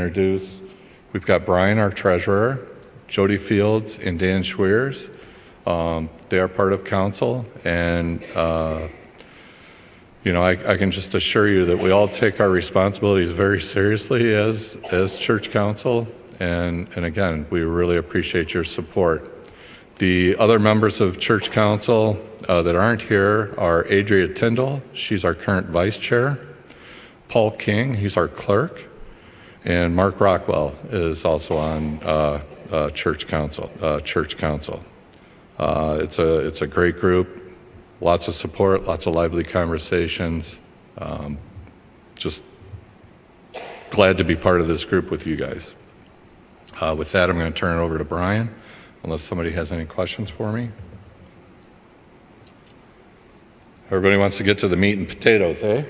introduce. We've got Brian, our treasurer, Jody Fields, and Dan Schweers. They are part of council, and I can just assure you that we all take our responsibilities very seriously as church council, and again, we really appreciate your support. The other members of church council that aren't here are Adria Tyndall, she's our current vice chair, Paul King, he's our clerk, and Mark Rockwell is also on church council. It's a great group. Lots of support, lots of lively conversations. Just glad to be part of this group with you guys. With that, I'm going to turn it over to Brian, unless somebody has any questions for me. Everybody wants to get to the meat and potatoes, eh?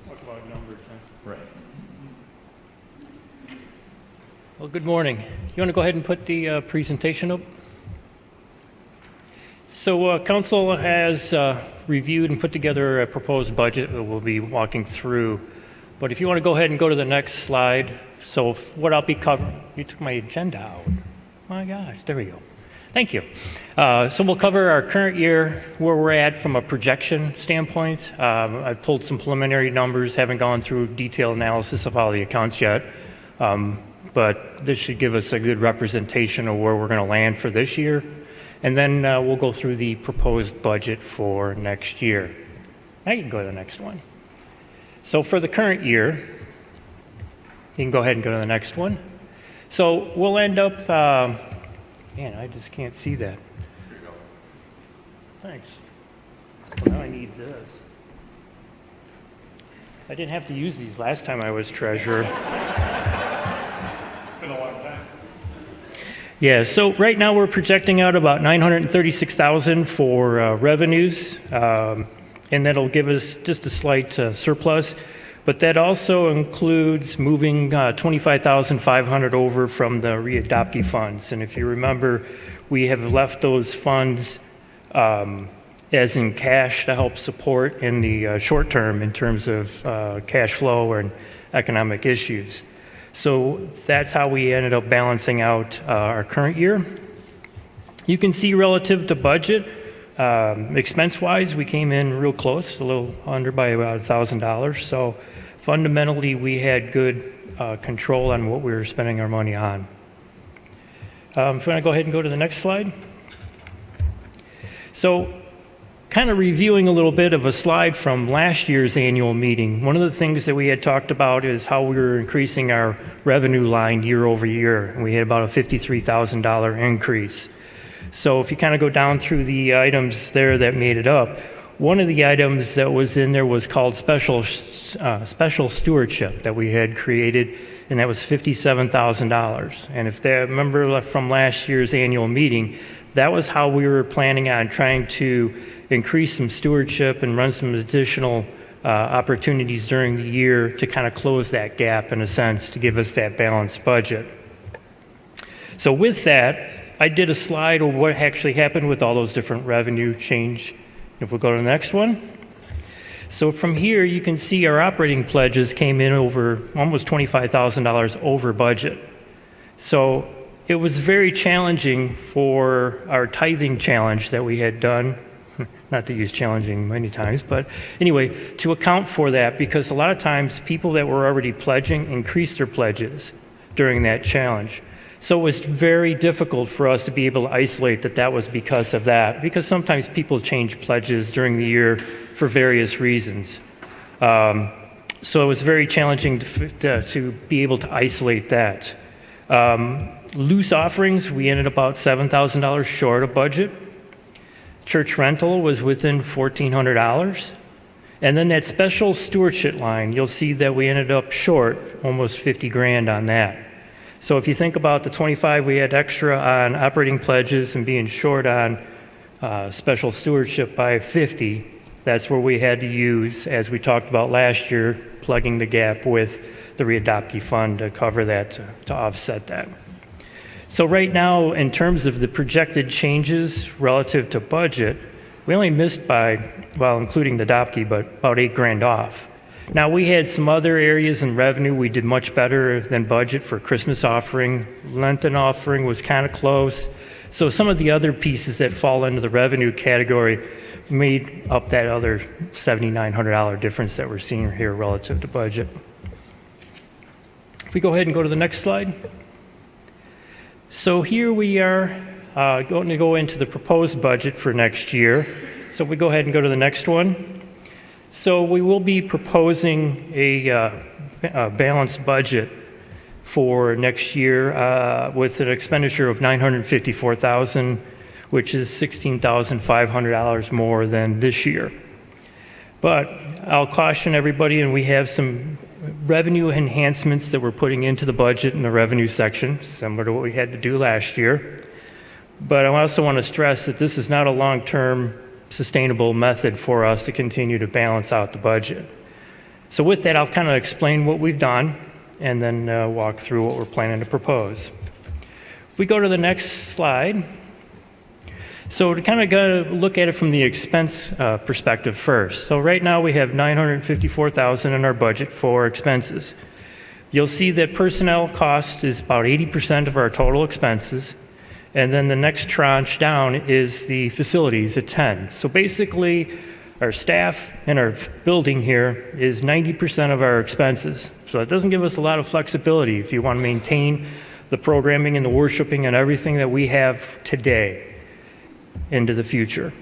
Talk about numbers, huh? Right. Well, good morning. You want to go ahead and put the presentation up? So council has reviewed and put together a proposed budget that we'll be walking through. But if you want to go ahead and go to the next slide. So what I'll be covering, you took my agenda out. My gosh, there we go. Thank you. So we'll cover our current year, where we're at from a projection standpoint. I pulled some preliminary numbers, haven't gone through detailed analysis of all the accounts yet. But this should give us a good representation of where we're going to land for this year. And then we'll go through the proposed budget for next year. Now you can go to the next one. So for the current year, you can go ahead and go to the next one. So we'll end up, man, I just can't see that. Here you go. Thanks. Well, now I need this. I didn't have to use these last time I was treasurer. It's been a long time. Yeah, so right now we're projecting out about $936,000 for revenues, and that'll give us just a slight surplus. But that also includes moving $25,500 over from the readoptee funds. And if you remember, we have left those funds as in cash to help support in the short term in terms of cash flow and economic issues. So that's how we ended up balancing out our current year. You can see relative to budget, expense-wise, we came in real close, a little under by about $1,000. So fundamentally, we had good control on what we were spending our money on. If you want to go ahead and go to the next slide. So kind of reviewing a little bit of a slide from last year's annual meeting. One of the things that we had talked about is how we were increasing our revenue line year over year. And we had about a $53,000 increase. So if you kind of go down through the items there that made it up, one of the items that was in there was called special stewardship that we had created, and that was $57,000. And if they remember from last year's annual meeting, that was how we were planning on trying to increase some stewardship and run some additional opportunities during the year to kind of close that gap in a sense to give us that balanced budget. So with that, I did a slide of what actually happened with all those different revenue change. If we go to the next one. So from here, you can see our operating pledges came in over almost $25,000 over budget. So it was very challenging for our tithing challenge that we had done. Not to use challenging many times, but anyway, to account for that, because a lot of times people that were already pledging increased their pledges during that challenge. So it was very difficult for us to be able to isolate that that was because of that, because sometimes people change pledges during the year for various reasons. So it was very challenging to be able to isolate that. Loose offerings, we ended about $7,000 short of budget. Church rental was within $1,400. And then that special stewardship line, you'll see that we ended up short almost 50 grand on that. So if you think about the 25 we had extra on operating pledges and being short on special stewardship by 50, that's where we had to use, as we talked about last year, plugging the gap with the readoptee fund to cover that, to offset that. So right now, in terms of the projected changes relative to budget, we only missed by, well, including the adoptee, but about $8 grand off. Now, we had some other areas in revenue we did much better than budget for Christmas offering. Lenten offering was kind of close. So some of the other pieces that fall into the revenue category made up that other $7,900 difference that we're seeing here relative to budget. If we go ahead and go to the next slide. So here we are going to go into the proposed budget for next year. So if we go ahead and go to the next one. So we will be proposing a balanced budget for next year with an expenditure of $954,000, which is $16,500 more than this year. But I'll caution everybody, and we have some revenue enhancements that we're putting into the budget in the revenue section, similar to what we had to do last year. But I also want to stress that this is not a long-term sustainable method for us to continue to balance out the budget. So with that, I'll kind of explain what we've done and then walk through what we're planning to propose. If we go to the next slide. So to kind of go look at it from the expense perspective first. So right now we have $954,000 in our budget for expenses. You'll see that personnel cost is about 80% of our total expenses. And then the next tranche down is the facilities at 10. So basically, our staff and our building here is 90% of our expenses. So it doesn't give us a lot of flexibility if you want to maintain the programming and the worshiping and everything that we have today into the future.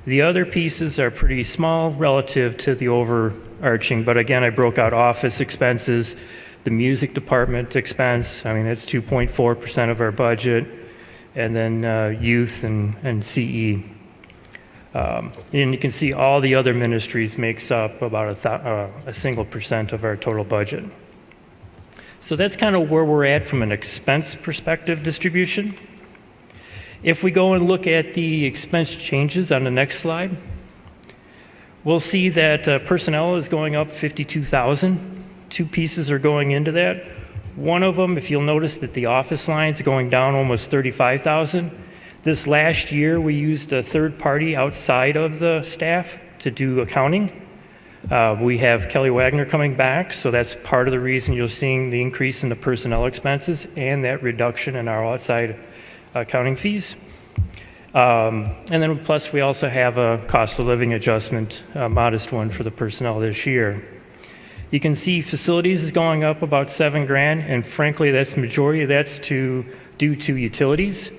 The other pieces are pretty small relative to the overarching, but again, I broke out office expenses, the music department expense, I mean, it's 2.4% of our budget. And then youth and CE. And you can see all the other ministries makes up about a single percent of our total budget. So that's kind of where we're at from an expense perspective distribution. If we go and look at the expense changes on the next slide, we'll see that personnel is going up $52,000. Two pieces are going into that. One of them, if you'll notice that the office line is going down almost $35,000. This last year, we used a third party outside of the staff to do accounting. We have Kelly Wagner coming back, so that's part of the reason you're seeing the increase in the personnel expenses and that reduction in our outside accounting fees. And then plus we also have a cost of living adjustment, a modest one for the personnel this year. You can see facilities is going up about $7,000, and frankly, that's majority of that's due to utilities.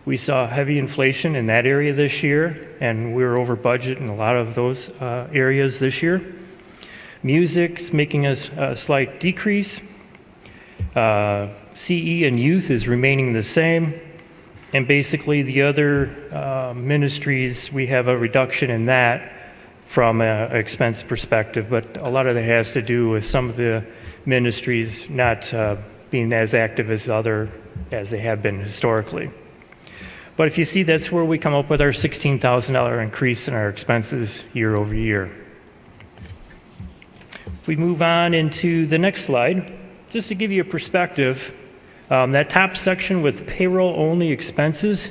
We saw heavy inflation in that area this year, and we were over budget in a lot of those areas this year. Music's making a slight decrease. CE and youth is remaining the same, and basically the other ministries, we have a reduction in that from an expense perspective, but a lot of that has to do with some of the ministries not being as active as they have been historically. But if you see, that's where we come up with our $16,000 increase in our expenses year over year. If we move on into the next slide, just to give you a perspective, that top section with payroll-only expenses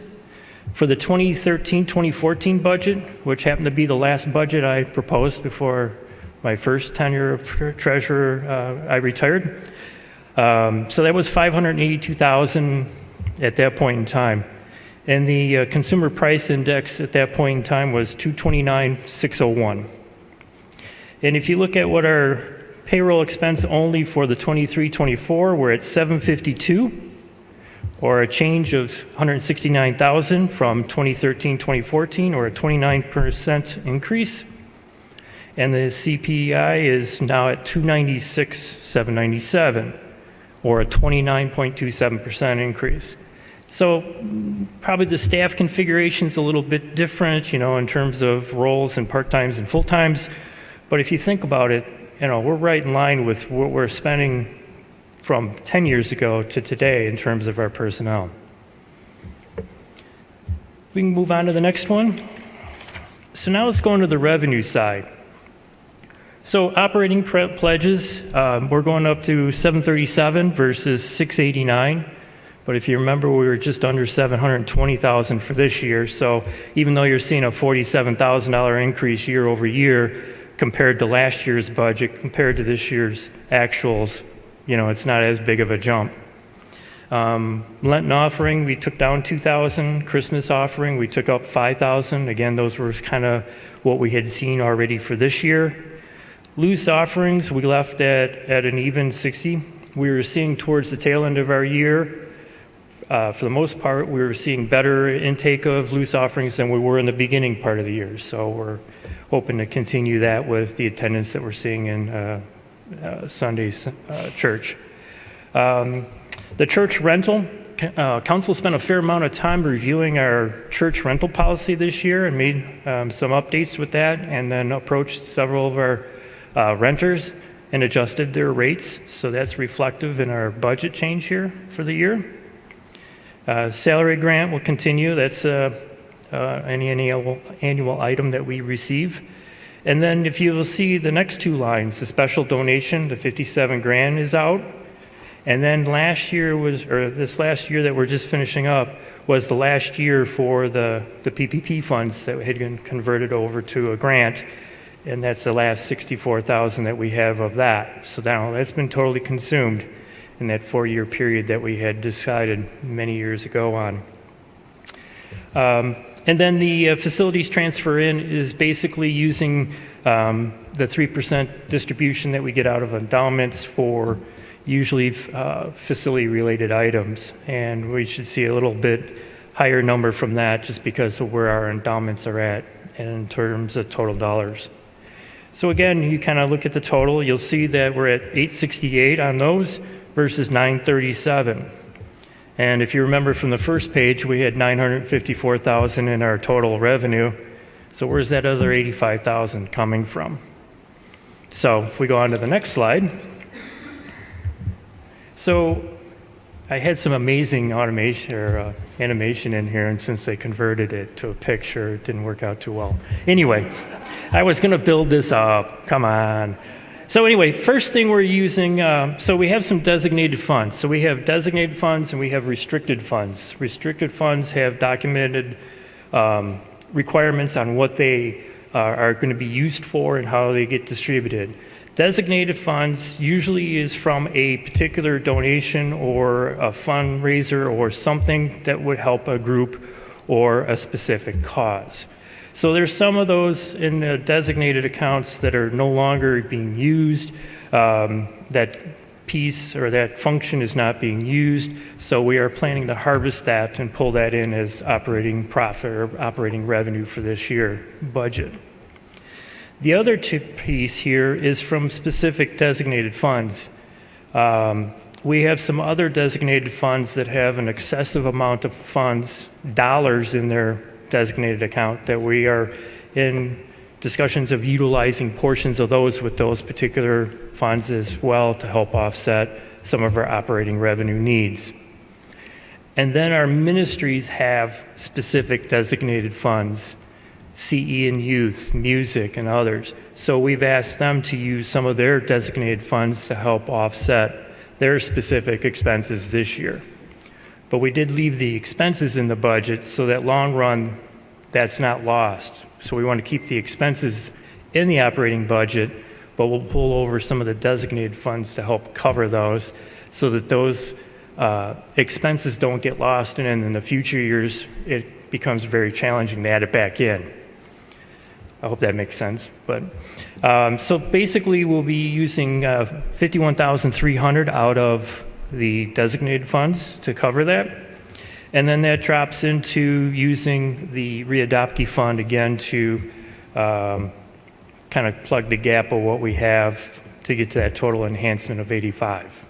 for the 2013-2014 budget, which happened to be the last budget I proposed before my first tenure of treasurer, I retired. So that was $582,000 at that point in time. And the consumer price index at that point in time was 229,601. And if you look at what our payroll expense only for the 23-24, we're at 752, or a change of $169,000 from 2013-2014, or a 29% increase. And the CPI is now at 296,797, or a 29.27% increase. So probably the staff configuration is a little bit different, in terms of roles and part-times and full-times. But if you think about it, we're right in line with what we're spending from 10 years ago to today in terms of our personnel. We can move on to the next one. So now let's go into the revenue side. So operating pledges, we're going up to 737 versus 689. But if you remember, we were just under $720,000 for this year. So even though you're seeing a $47,000 increase year over year, compared to last year's budget, compared to this year's actuals, it's not as big of a jump. Lenten offering, we took down 2,000. Christmas offering, we took up 5,000. Again, those were kind of what we had seen already for this year. Loose offerings, we left at an even 60. We were seeing towards the tail end of our year, for the most part, we were seeing better intake of loose offerings than we were in the beginning part of the year. So we're hoping to continue that with the attendance that we're seeing in Sunday's church. The church rental, council spent a fair amount of time reviewing our church rental policy this year and made some updates with that, and then approached several of our renters and adjusted their rates. So that's reflective in our budget change here for the year. Salary grant will continue. That's any annual item that we receive. And then if you will see the next two lines, the special donation, the 57 grand is out. And then this last year that we're just finishing up was the last year for the PPP funds that had been converted over to a grant. And that's the last 64,000 that we have of that. So now that's been totally consumed in that 4-year period that we had decided many years ago on. And then the facilities transfer in is basically using the 3% distribution that we get out of endowments for usually facility-related items. And we should see a little bit higher number from that just because of where our endowments are at in terms of total dollars. So again, you kind of look at the total, you'll see that we're at 868 on those versus 937. And if you remember from the first page, we had 954,000 in our total revenue. So where's that other 85,000 coming from? So if we go on to the next slide. So I had some amazing automation or animation in here, and since they converted it to a picture, it didn't work out too well. Anyway, I was going to build this up. Come on. So anyway, first thing we're using, so we have some designated funds. So we have designated funds and we have restricted funds. Restricted funds have documented requirements on what they are going to be used for and how they get distributed. Designated funds usually is from a particular donation or a fundraiser or something that would help a group or a specific cause. So there's some of those in the designated accounts that are no longer being used. That piece or that function is not being used. So we are planning to harvest that and pull that in as operating profit or operating revenue for this year budget. The other piece here is from specific designated funds. We have some other designated funds that have an excessive amount of funds, dollars in their designated account, that we are in discussions of utilizing portions of those with those particular funds as well to help offset some of our operating revenue needs. And then our ministries have specific designated funds, CE and youth, music, and others. So we've asked them to use some of their designated funds to help offset their specific expenses this year. But we did leave the expenses in the budget so that long run, that's not lost. So we want to keep the expenses in the operating budget, but we'll pull over some of the designated funds to help cover those so that those expenses don't get lost, and then in the future years, it becomes very challenging to add it back in. I hope that makes sense. But so basically, we'll be using 51,300 out of the designated funds to cover that. And then that drops into using the readoptee fund again to kind of plug the gap of what we have to get to that total enhancement of 85.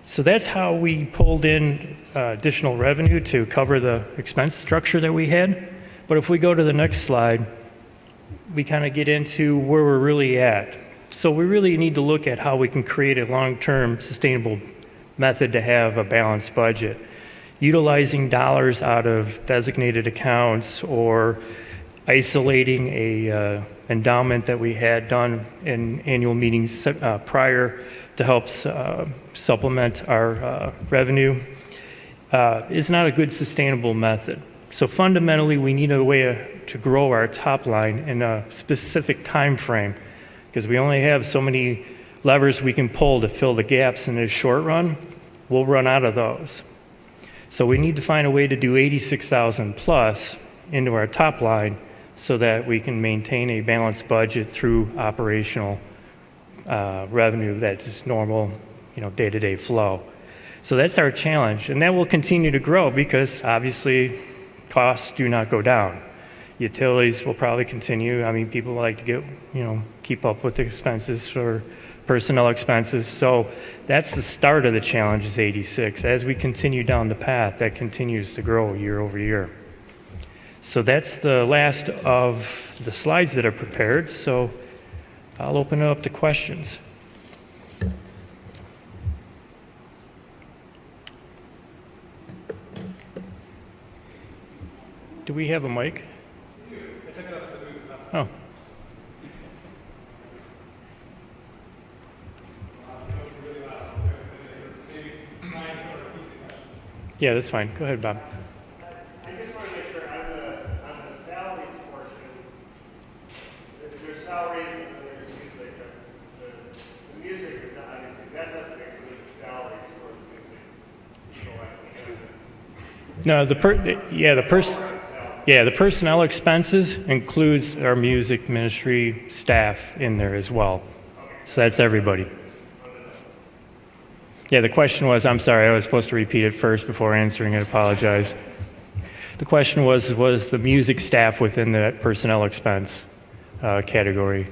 So that's how we pulled in additional revenue to cover the expense structure that we had. But if we go to the next slide, we kind of get into where we're really at. So we really need to look at how we can create a long-term sustainable method to have a balanced budget. Utilizing dollars out of designated accounts or isolating a endowment that we had done in annual meetings prior to help supplement our revenue is not a good sustainable method. So fundamentally, we need a way to grow our top line in a specific time frame, because we only have so many levers we can pull to fill the gaps in the short run. We'll run out of those. So we need to find a way to do 86,000 plus into our top line so that we can maintain a balanced budget through operational revenue that's just normal, day-to-day flow. So that's our challenge, and that will continue to grow because obviously costs do not go down. Utilities will probably continue. I mean, people like to get, keep up with the expenses for personnel expenses. So that's the start of the challenge is 86. As we continue down the path, that continues to grow year over year. So that's the last of the slides that are prepared. So I'll open it up to questions. Do we have a mic? Oh. Yeah, that's fine. Go ahead, Bob. I just want to make sure on the salaries portion, there's salaries and then there's music. The music is not, obviously, that doesn't include salaries for the music people No, the personnel expenses includes our music ministry staff in there as well. So that's everybody. Yeah, the question was, I'm sorry, I was supposed to repeat it first before answering it. Apologize. The question was the music staff within that personnel expense category,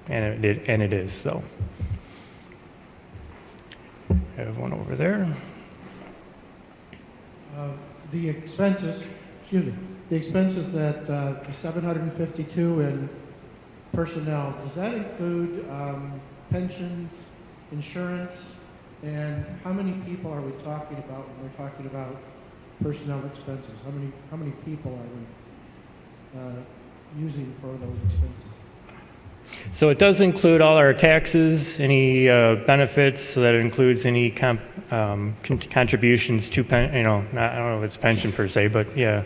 and it is. So I have one over there. The expenses that the 752 in personnel, does that include pensions, insurance, and how many people are we talking about when we're talking about personnel expenses? How many people are we using for those expenses? So it does include all our taxes, any benefits. So that includes any contributions to I don't know if it's pension per se, but yeah,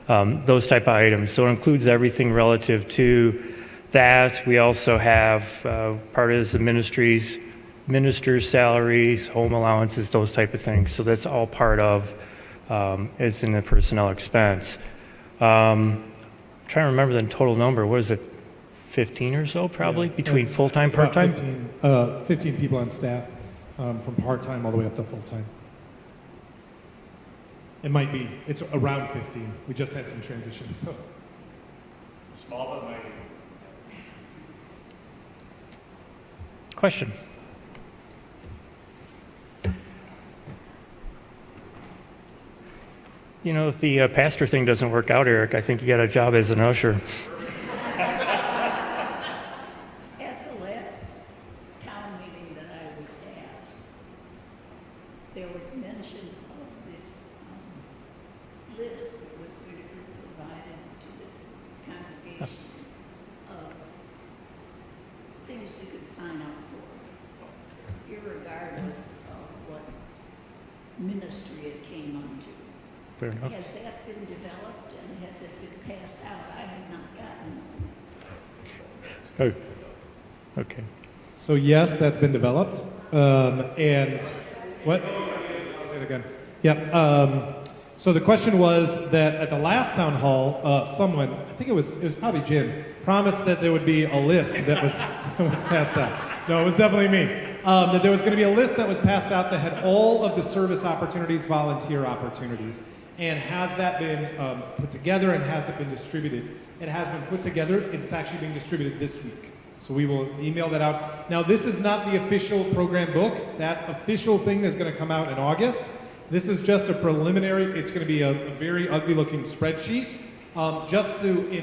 those type of items. So it includes everything relative to that. We also have part of the ministers' salaries, home allowances, those type of things. So that's all part of it's in the personnel expense. I'm trying to remember the total number. What is it? 15 or so, probably, between full-time, part-time? 15 people on staff, from part-time all the way up to full-time. It might be. It's around 15. We just had some transitions. So. Small but mighty. Question? If the pastor thing doesn't work out, Eric, I think you got a job as an usher. There was mention of this list that was going to be provided to the congregation of things we could sign up for, irregardless of what ministry it came unto. Fair enough. Has that been developed and has it been passed out? I have not gotten one. Oh, okay. So yes, that's been developed. And what? Say it again. Yep. So the question was that at the last town hall, someone, I think it was probably Jim, promised that there would be a list that was passed out. No, it was definitely me. That there was going to be a list that was passed out that had all of the service opportunities, volunteer opportunities. And has that been put together and has it been distributed? It has been put together. It's actually being distributed this week. So we will email that out. Now, this is not the official program book. That official thing is going to come out in August. This is just a preliminary. It's going to be a very ugly-looking spreadsheet,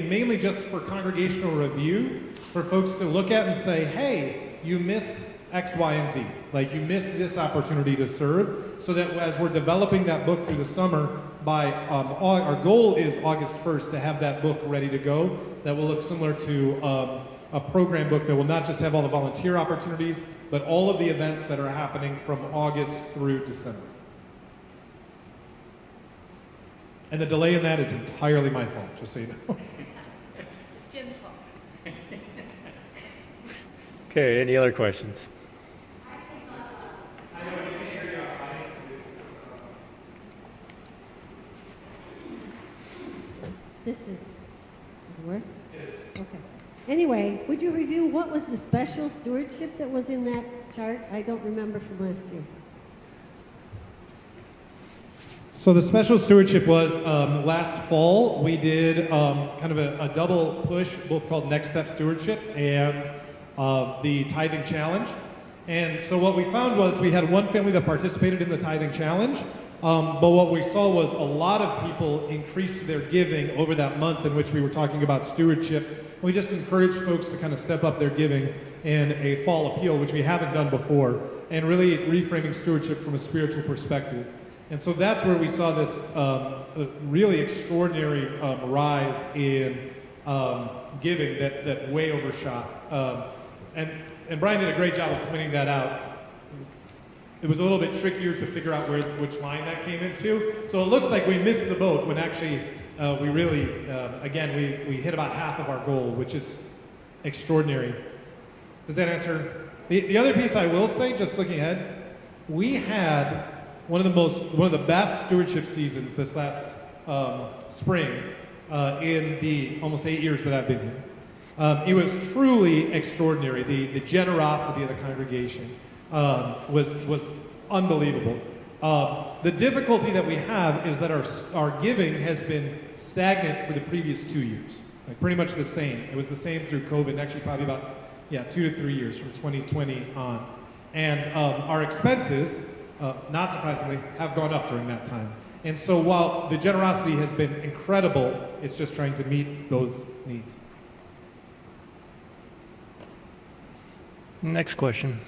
mainly just for congregational review, for folks to look at and say, hey, you missed X, Y, and Z. Like, you missed this opportunity to serve, so that as we're developing that book through the summer, our goal is August 1st to have that book ready to go. That will look similar to a program book that will not just have all the volunteer opportunities, but all of the events that are happening from August through December. And the delay in that is entirely my fault, just so you know. It's Jim's fault. Okay, any other questions? Does it work? Yes. Okay. Anyway, would you review what was the special stewardship that was in that chart? I don't remember from last year. So the special stewardship was last fall, we did kind of a double push, both called Next Step Stewardship and the Tithing Challenge. And so what we found was we had one family that participated in the Tithing Challenge, but what we saw was a lot of people increased their giving over that month in which we were talking about stewardship. We just encouraged folks to kind of step up their giving in a fall appeal, which we haven't done before, and really reframing stewardship from a spiritual perspective. And so that's where we saw this really extraordinary rise in giving that way overshot. And Brian did a great job of pointing that out. It was a little bit trickier to figure out which line that came into. So it looks like we missed the boat when actually we really, again, we hit about half of our goal, which is extraordinary. Does that answer? The other piece I will say, just looking ahead, we had one of the best stewardship seasons this last spring in the almost 8 years that I've been here. It was truly extraordinary. The generosity of the congregation was unbelievable. The difficulty that we have is that our giving has been stagnant for the previous 2 years, like pretty much the same. It was the same through COVID, and actually probably about 2 to 3 years from 2020 on. And our expenses, not surprisingly, have gone up during that time. And so while the generosity has been incredible, it's just trying to meet those needs. Next question.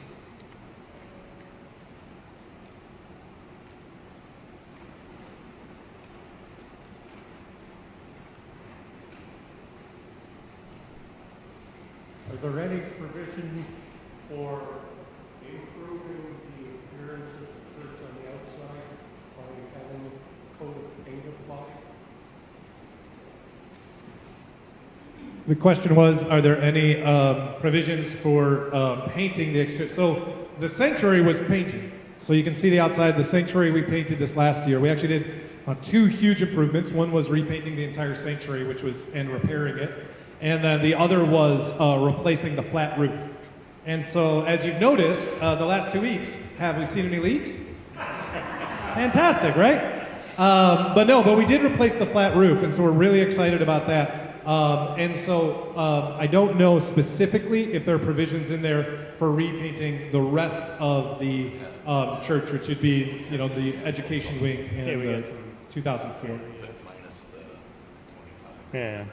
Are there any provisions for improving the appearance of the church on the outside by having a coat of paint applied? The question was, are there any provisions for painting the exterior? So the sanctuary was painted. So you can see the outside. The sanctuary we painted this last year. We actually did 2 huge improvements. One was repainting the entire sanctuary, and repairing it. And then the other was replacing the flat roof. And so as you've noticed, the last 2 weeks, have we seen any leaks? Fantastic, right? But we did replace the flat roof, and so we're really excited about that. And so I don't know specifically if there are provisions in there for repainting the rest of the church, which would be, the education wing and the 2004. Yeah.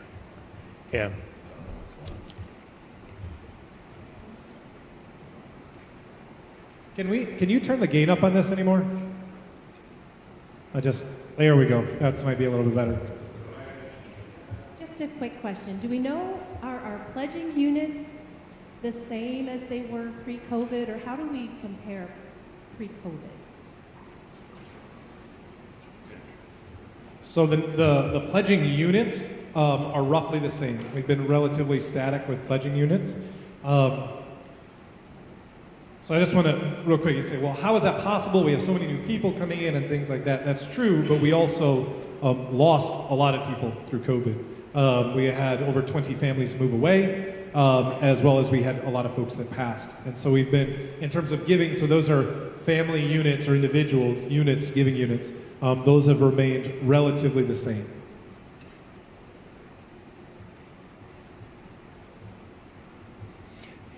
Yeah. Can you turn the gain up on this anymore? There we go. That might be a little bit better. Just a quick question. Do we know, are our pledging units the same as they were pre-COVID, or how do we compare pre-COVID? So the pledging units are roughly the same. We've been relatively static with pledging units. So I just want to, real quick, you say, well, how is that possible? We have so many new people coming in and things like that. That's true, but we also lost a lot of people through COVID. We had over 20 families move away, as well as we had a lot of folks that passed. And so we've been, in terms of giving, so those are family units or individuals, units, giving units, those have remained relatively the same.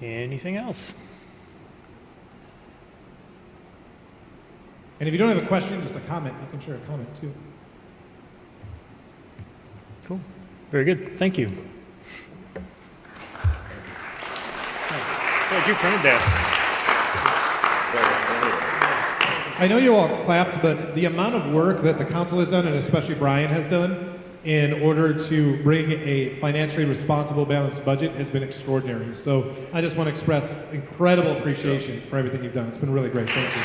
Anything else? And if you don't have a question, just a comment, you can share a comment too. Cool. Very good. Thank you. Glad you printed that. I know you all clapped, but the amount of work that the council has done, and especially Brian has done, in order to bring a financially responsible, balanced budget has been extraordinary. So I just want to express incredible appreciation for everything you've done. It's been really great. Thank you.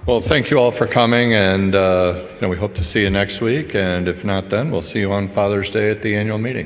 Well, thank you all for coming, and we hope to see you next week. And if not, then we'll see you on Father's Day at the annual meeting.